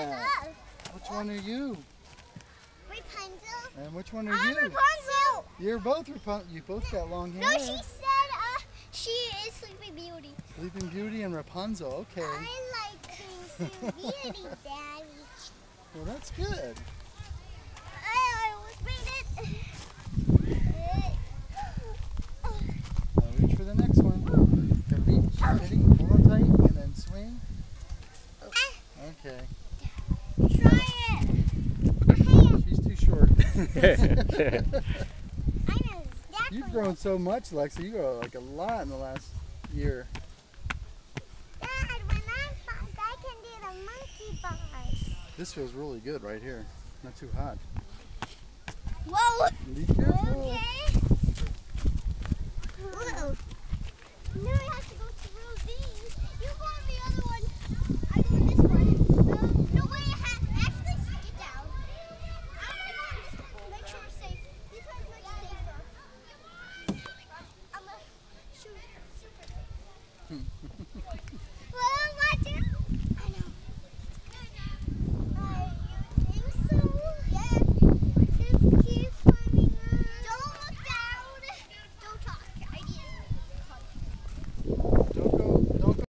that? Which one are you? Rapunzel. And which one are I'm you? Rapunzel. You're both Rapunzel. You both got long hair. No, she said she is Sleeping Beauty. Sleeping Beauty and Rapunzel. Okay. I like Sleeping Beauty, Daddy. Well, that's good. I almost made it. Now reach for the next one. Gotta reach, steady, hold on tight, and then swing. Okay. Try it. She's too short. I know exactly. You've grown so much, Lexa. You grow like a lot in the last year. Dad, when I'm 5, I can do the monkey bars. This feels really good right here. Not too hot. Whoa. Be careful. Okay. Whoa. No,